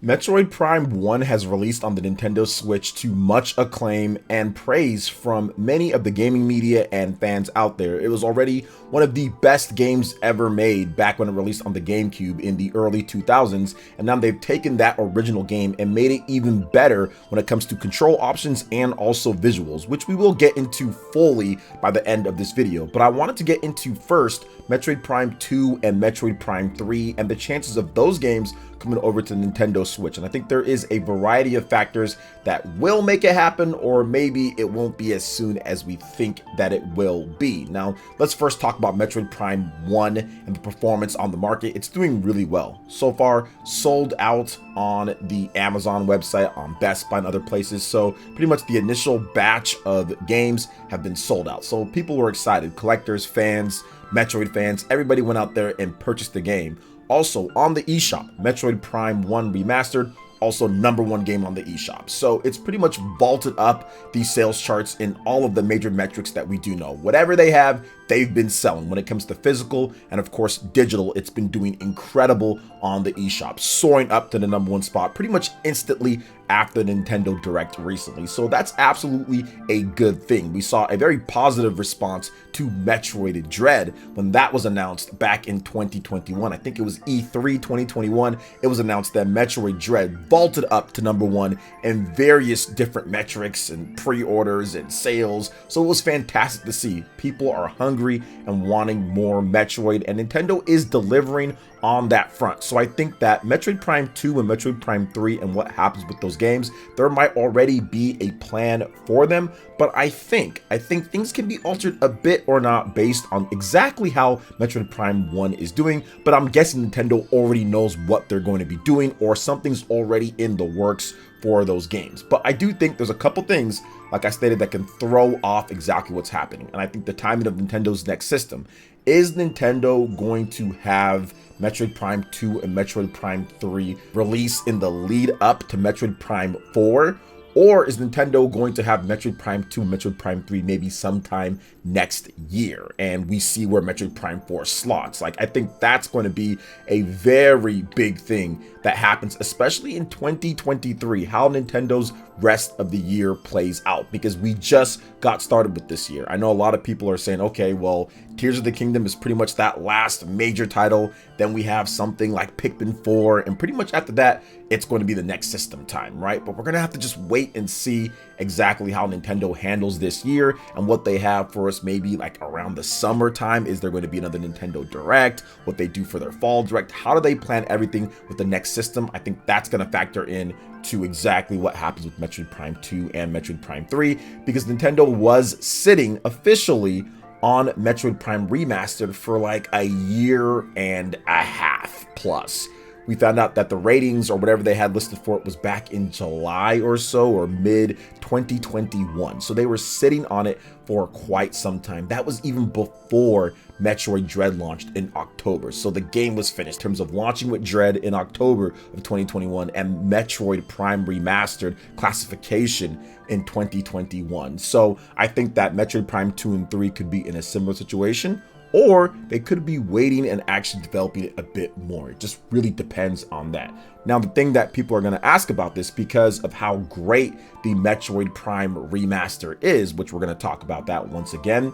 Metroid Prime 1 has released on the Nintendo Switch to much acclaim and praise from many of the gaming media and fans out there. It was already one of the best games ever made back when it released on the GameCube in the early 2000s, and now they've taken that original game and made it even better when it comes to control options and also visuals, which we will get into fully by the end of this video. But I wanted to get into first Metroid Prime 2 and Metroid Prime 3 and the chances of those games coming over to Nintendo Switch. And I think there is a variety of factors that will make it happen, or maybe it won't be as soon as we think that it will be. Now, let's first talk about Metroid Prime 1 and the performance on the market. It's doing really well. So far, sold out on the Amazon website, on Best Buy and other places. So pretty much the initial batch of games have been sold out. So people were excited. Collectors, fans, Metroid fans, everybody went out there and purchased the game. Also on the eShop, Metroid Prime 1 Remastered, also #1 game on the eShop. So it's pretty much vaulted up these sales charts in all of the major metrics that we do know. Whatever they have, they've been selling. When it comes to physical and of course digital, it's been doing incredible on the eShop, soaring up to the #1 spot pretty much instantly after Nintendo Direct recently. So that's absolutely a good thing. We saw a very positive response to Metroid Dread when that was announced back in 2021. I think it was E3 2021. It was announced that Metroid Dread vaulted up to #1 in various different metrics and pre-orders and sales. So it was fantastic to see. People are hungry and wanting more Metroid, and Nintendo is delivering on that front. So I think that Metroid Prime 2 and Metroid Prime 3 and what happens with those games, there might already be a plan for them, but I think things can be altered a bit or not based on exactly how Metroid Prime 1 is doing, but I'm guessing Nintendo already knows what they're going to be doing, or something's already in the works for those games. But I do think there's a couple things, like I stated, that can throw off exactly what's happening. And I think the timing of Nintendo's next system. Is Nintendo going to have Metroid Prime 2 and Metroid Prime 3 release in the lead up to Metroid Prime 4? Or is Nintendo going to have Metroid Prime 2 and Metroid Prime 3 maybe sometime next year, and we see where Metroid Prime 4 slots? Like, I think that's going to be a very big thing that happens, especially in 2023, how Nintendo's rest of the year plays out, because we just got started with this year. I know a lot of people are saying, okay, well, Tears of the Kingdom is pretty much that last major title. Then we have something like Pikmin 4, and pretty much after that, it's going to be the next system time, right? But we're going to have to just wait and see exactly how Nintendo handles this year and what they have for us maybe like around the summertime. Is there going to be another Nintendo Direct? What they do for their fall Direct? How do they plan everything with the next system? I think that's going to factor in to exactly what happens with Metroid Prime 2 and Metroid Prime 3, because Nintendo was sitting officially on Metroid Prime Remastered for like a year and a half plus. We found out that the ratings or whatever they had listed for it was back in July or so, or mid 2021. So they were sitting on it for quite some time. That was even before Metroid Dread launched in October. So the game was finished in terms of launching with Dread in October of 2021 and Metroid Prime Remastered classification in 2021. So I think that Metroid Prime 2 and 3 could be in a similar situation, or they could be waiting and actually developing it a bit more. It just really depends on that. Now, the thing that people are going to ask about this, because of how great the Metroid Prime Remaster is, which we're going to talk about that once again,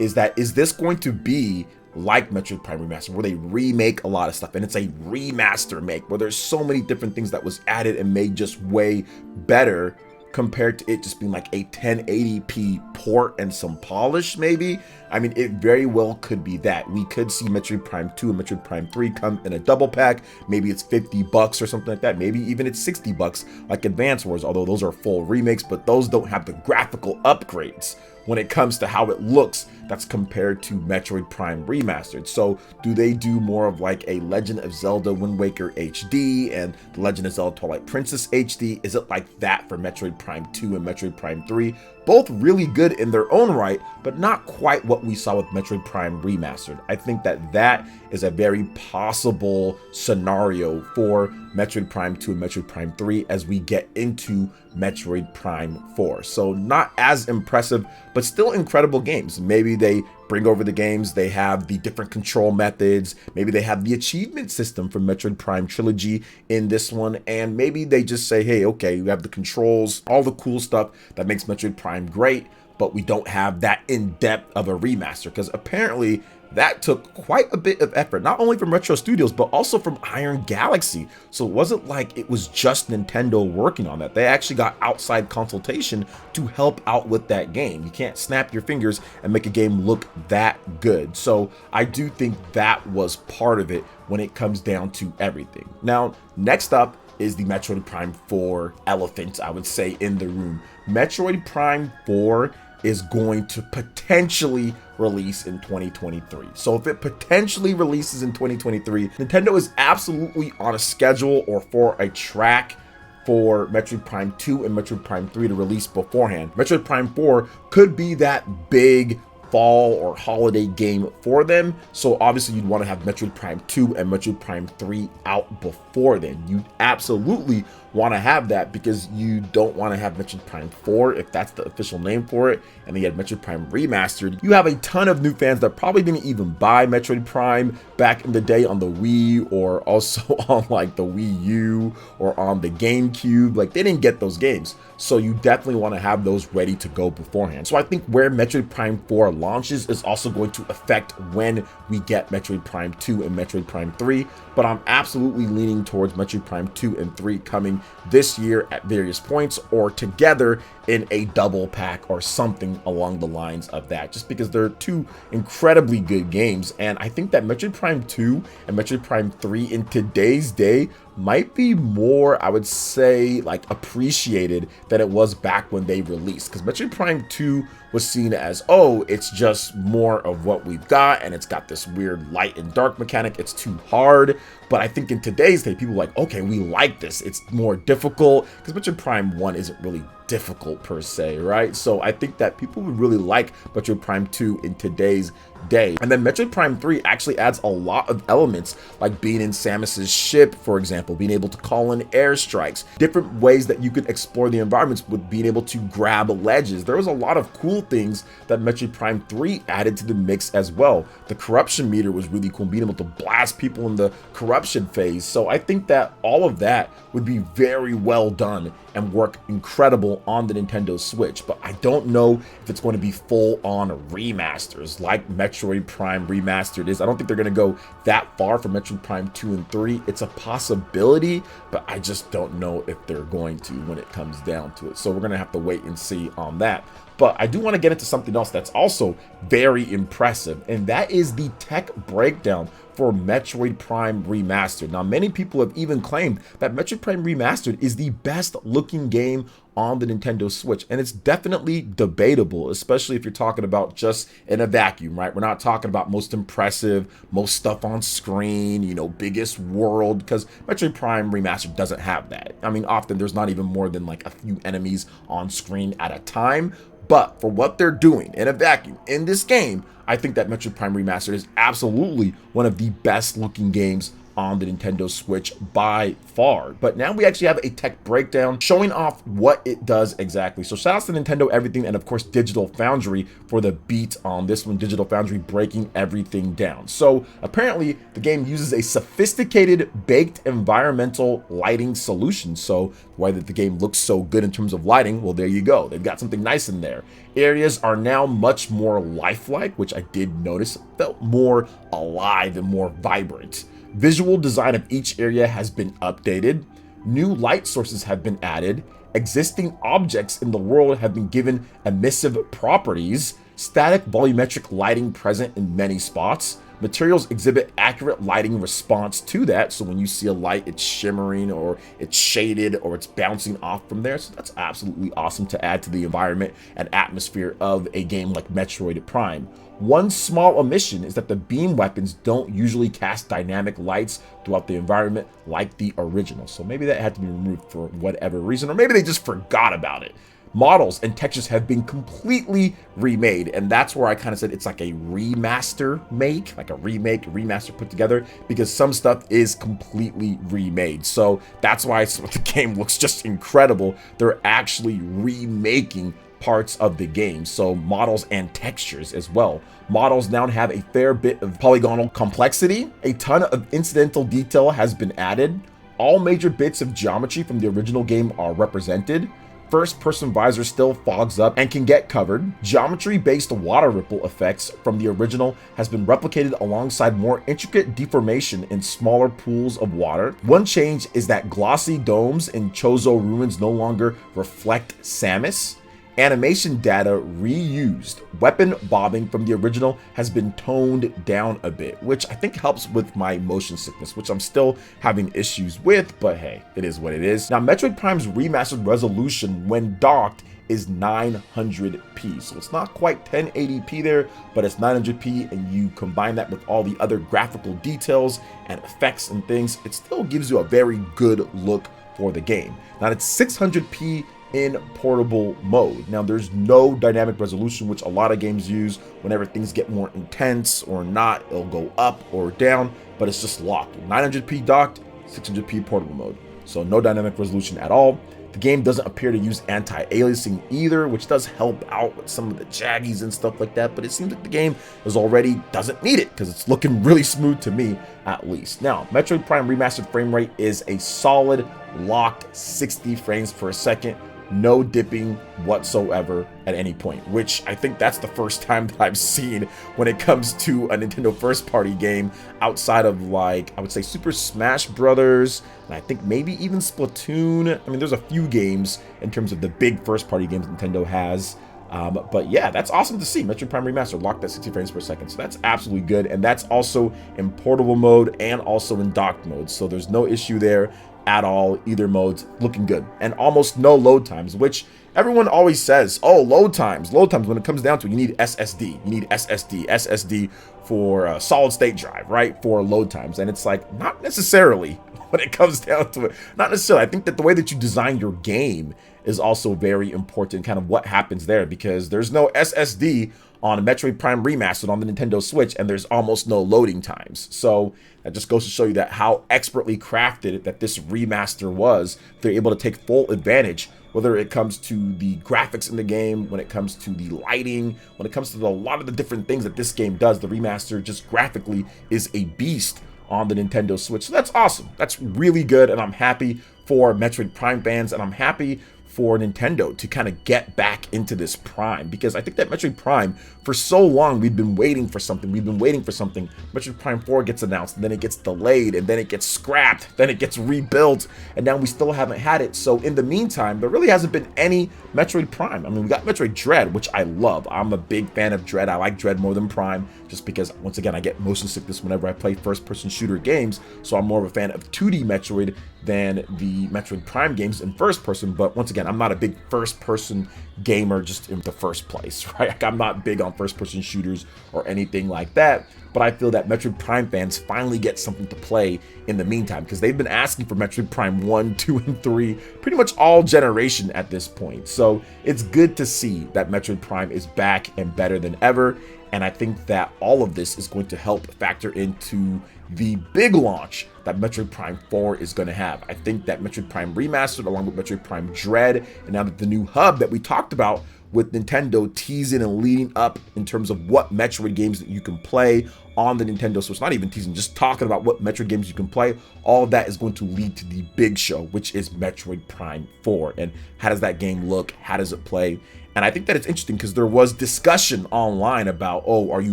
is this going to be like Metroid Prime Remaster, where they remake a lot of stuff, and it's a remaster make, where there's so many different things that was added and made just way better, compared to it just being like a 1080p port and some polish maybe? I mean, it very well could be that. We could see Metroid Prime 2 and Metroid Prime 3 come in a double pack. Maybe it's $50 or something like that. Maybe even it's $60 like Advance Wars, although those are full remakes, but those don't have the graphical upgrades when it comes to how it looks that's compared to Metroid Prime Remastered. So do they do more of like a Legend of Zelda Wind Waker HD and the Legend of Zelda Twilight Princess HD? Is it like that for Metroid Prime 2 and Metroid Prime 3? Both really good in their own right, but not quite what we saw with Metroid Prime Remastered. I think that is a very possible scenario for Metroid Prime 2 and Metroid Prime 3 as we get into Metroid Prime 4. So not as impressive, but still incredible games. Maybe maybe they bring over the games, they have the different control methods, maybe they have the achievement system from Metroid Prime Trilogy in this one, and maybe they just say, hey, okay, we have the controls, all the cool stuff that makes Metroid Prime great, but we don't have that in-depth of a remaster, because apparently that took quite a bit of effort, not only from Retro Studios, but also from Iron Galaxy. So it wasn't like it was just Nintendo working on that. They actually got outside consultation to help out with that game. You can't snap your fingers and make a game look that good. So I do think that was part of it when it comes down to everything. Now, next up is the Metroid Prime 4 elephant, I would say, in the room. Metroid Prime 4 is going to potentially release in 2023. So if it potentially releases in 2023, Nintendo is absolutely on a schedule or for a track for Metroid Prime 2 and Metroid Prime 3 to release beforehand. Metroid Prime 4 could be that big fall or holiday game for them. So obviously you'd want to have Metroid Prime 2 and Metroid Prime 3 out before then. You absolutely want to have that, because you don't want to have Metroid Prime 4, if that's the official name for it, and then you had Metroid Prime Remastered. You have a ton of new fans that probably didn't even buy Metroid Prime back in the day on the Wii, or also on like the Wii U or on the GameCube. Like, they didn't get those games. So you definitely want to have those ready to go beforehand. So I think where Metroid Prime 4 launches is also going to affect when we get Metroid Prime 2 and Metroid Prime 3, but I'm absolutely leaning towards Metroid Prime 2 and 3 coming this year at various points, or together in a double pack or something along the lines of that, just because they're two incredibly good games. And I think that Metroid Prime 2 and Metroid Prime 3 in today's day might be more, I would say, like, appreciated than it was back when they released, because Metroid Prime 2 was seen as, oh, it's just more of what we've got, and it's got this weird light and dark mechanic, it's too hard. But I think in today's day, people are like, okay, we like this, it's more difficult, because Metroid Prime 1 isn't really difficult per se, right? So I think that people would really like Metroid Prime 2 in today's day. And then Metroid Prime 3 actually adds a lot of elements, like being in Samus's ship, for example, being able to call in airstrikes, different ways that you could explore the environments with being able to grab ledges. There was a lot of cool things that Metroid Prime 3 added to the mix as well. The corruption meter was really cool, being able to blast people in the corruption phase. So I think that all of that would be very well done and work incredible on the Nintendo Switch. But I don't know if it's going to be full-on remasters like Metroid Prime Remastered is. I don't think they're going to go that far for Metroid Prime 2 and 3. It's a possibility, but I just don't know if they're going to when it comes down to it. So we're going to have to wait and see on that. But I do want to get into something else that's also very impressive, and that is the tech breakdown for Metroid Prime Remastered. Now, many people have even claimed that Metroid Prime Remastered is the best looking game on the Nintendo Switch, and it's definitely debatable, especially if you're talking about just in a vacuum, right? We're not talking about most impressive, most stuff on screen, you know, biggest world, because Metroid Prime Remastered doesn't have that. I mean, often there's not even more than like a few enemies on screen at a time. But for what they're doing in a vacuum in this game, I think that Metroid Prime Remastered is absolutely one of the best looking games on the Nintendo Switch by far. But now we actually have a tech breakdown showing off what it does exactly. So shout out to Nintendo Everything, and of course Digital Foundry for the beat on this one. Digital Foundry breaking everything down. So apparently the game uses a sophisticated baked environmental lighting solution. So why that the game looks so good in terms of lighting, well, there you go, they've got something nice in there. Areas are now much more lifelike, which I did notice felt more alive and more vibrant. Visual design of each area has been updated. New light sources have been added. Existing objects in the world have been given emissive properties. Static volumetric lighting present in many spots. Materials exhibit accurate lighting response to that. So when you see a light, it's shimmering or it's shaded or it's bouncing off from there. So that's absolutely awesome to add to the environment and atmosphere of a game like Metroid Prime. One small omission is that the beam weapons don't usually cast dynamic lights throughout the environment like the original. So maybe that had to be removed for whatever reason, or maybe they just forgot about it. Models and textures have been completely remade, and that's where I kind of said it's like a remaster make, like a remake, remaster put together, because some stuff is completely remade. So that's why the game looks just incredible. They're actually remaking parts of the game, so models and textures as well. Models now have a fair bit of polygonal complexity. A ton of incidental detail has been added. All major bits of geometry from the original game are represented. First-person visor still fogs up and can get covered. Geometry-based water ripple effects from the original has been replicated alongside more intricate deformation in smaller pools of water. One change is that glossy domes in Chozo ruins no longer reflect Samus. Animation data reused. Weapon bobbing from the original has been toned down a bit, which I think helps with my motion sickness, which I'm still having issues with, but hey, it is what it is. Now, Metroid Prime's remastered resolution when docked is 900p, so it's not quite 1080p there, but it's 900p, and you combine that with all the other graphical details and effects and things, it still gives you a very good look for the game. Now, it's 600p in portable mode. Now, there's no dynamic resolution, which a lot of games use. Whenever things get more intense or not, it'll go up or down, but it's just locked. 900p docked, 600p portable mode. So no dynamic resolution at all. The game doesn't appear to use anti-aliasing either, which does help out with some of the jaggies and stuff like that, but it seems like the game doesn't need it because it's looking really smooth to me, at least. Now, Metroid Prime Remastered frame rate is a solid locked 60 frames per second. No dipping whatsoever at any point, which I think that's the first time that I've seen when it comes to a Nintendo first party game outside of, like, I would say Super Smash Brothers, and I think maybe even Splatoon. I mean, there's a few games in terms of the big first party games Nintendo has. But yeah, that's awesome to see. Metroid Prime Remastered locked at 60 frames per second. So that's absolutely good. And that's also in portable mode and also in docked mode. So there's no issue there at all. Either mode's looking good. And almost no load times, which everyone always says, oh, load times. When it comes down to it, you need SSD. You need SSD for solid state drive, right? For load times. And it's like, not necessarily when it comes down to it. Not necessarily. I think that the way that you design your game is also very important, kind of what happens there, because there's no SSD on Metroid Prime Remastered on the Nintendo Switch, and there's almost no loading times. So that just goes to show you that how expertly crafted that this remaster was. They're able to take full advantage, whether it comes to the graphics in the game, when it comes to the lighting, when it comes to a lot of the different things that this game does. The remaster just graphically is a beast on the Nintendo Switch. So that's awesome. That's really good, and I'm happy for Metroid Prime fans, and I'm happy for Nintendo to kind of get back into this Prime, because I think that Metroid Prime, for so long, we've been waiting for something. Metroid Prime 4 gets announced, and then it gets delayed, and then it gets scrapped, then it gets rebuilt, and now we still haven't had it. So in the meantime, there really hasn't been any Metroid Prime. I mean, we got Metroid Dread, which I love. I'm a big fan of Dread. I like Dread more than Prime, just because, once again, I get motion sickness whenever I play first-person shooter games, so I'm more of a fan of 2D Metroid than the Metroid Prime games in first person. But once again, I'm not a big first person gamer just in the first place, right? Like, I'm not big on first person shooters or anything like that, but I feel that Metroid Prime fans finally get something to play in the meantime, because they've been asking for Metroid Prime 1, 2, and 3 pretty much all generation at this point. So it's good to see that Metroid Prime is back and better than ever, and I think that all of this is going to help factor into the big launch that Metroid Prime 4 is going to have. I think that Metroid Prime Remastered, along with Metroid Prime Dread, and now that the new hub that we talked about with Nintendo teasing and leading up in terms of what Metroid games that you can play on the Nintendo Switch, not even teasing, just talking about what Metroid games you can play, all of that is going to lead to the big show, which is Metroid Prime 4. And how does that game look? How does it play? And I think that it's interesting because there was discussion online about, oh, are you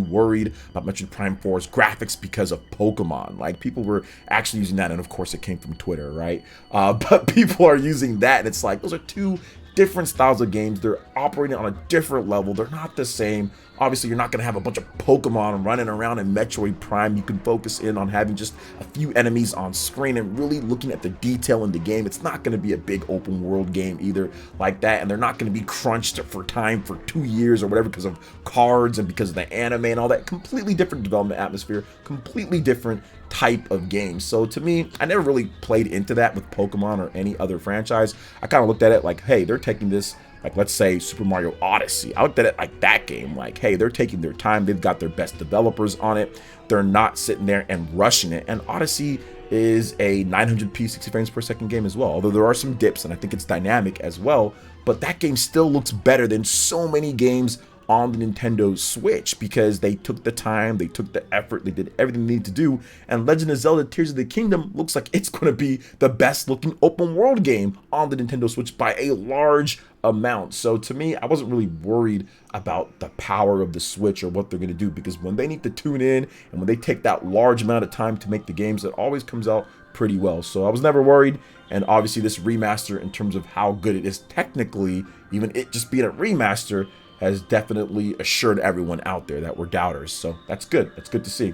worried about Metroid Prime 4's graphics because of Pokemon? Like, people were actually using that, and of course it came from Twitter, right? But people are using that, and it's like, those are two different styles of games. They're operating on a different level. They're not the same. Obviously, you're not going to have a bunch of Pokemon running around in Metroid Prime. You can focus in on having just a few enemies on screen and really looking at the detail in the game. It's not going to be a big open world game either like that, and they're not going to be crunched for time for 2 years or whatever because of cards and because of the anime and all that. Completely different development atmosphere, completely different type of game. So to me, I never really played into that with Pokemon or any other franchise. I kind of looked at it like, hey, they're taking this, like, let's say Super Mario Odyssey. I looked at it like that game, like, hey, they're taking their time. They've got their best developers on it. They're not sitting there and rushing it. And Odyssey is a 900p 60 frames per second game as well, although there are some dips and I think it's dynamic as well, but that game still looks better than so many games on the Nintendo Switch because they took the time, they took the effort, they did everything they needed to do, and Legend of Zelda Tears of the Kingdom looks like it's going to be the best looking open world game on the Nintendo Switch by a large amount. So to me, I wasn't really worried about the power of the Switch or what they're going to do, because when they need to tune in and when they take that large amount of time to make the games, it always comes out pretty well. So I was never worried, and obviously this remaster, in terms of how good it is technically, even it just being a remaster, has definitely assured everyone out there that were doubters. So that's good. That's good to see.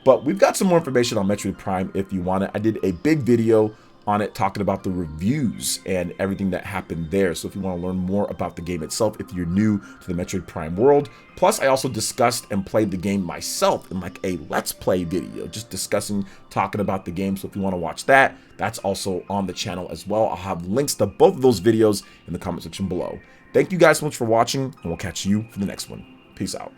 But we've got some more information on Metroid Prime if you want it. I did a big video on it talking about the reviews and everything that happened there. So if you want to learn more about the game itself, if you're new to the Metroid Prime world. Plus, I also discussed and played the game myself in like a Let's Play video, just discussing, talking about the game. So if you want to watch that, that's also on the channel as well. I'll have links to both of those videos in the comment section below. Thank you guys so much for watching, and we'll catch you for the next one. Peace out.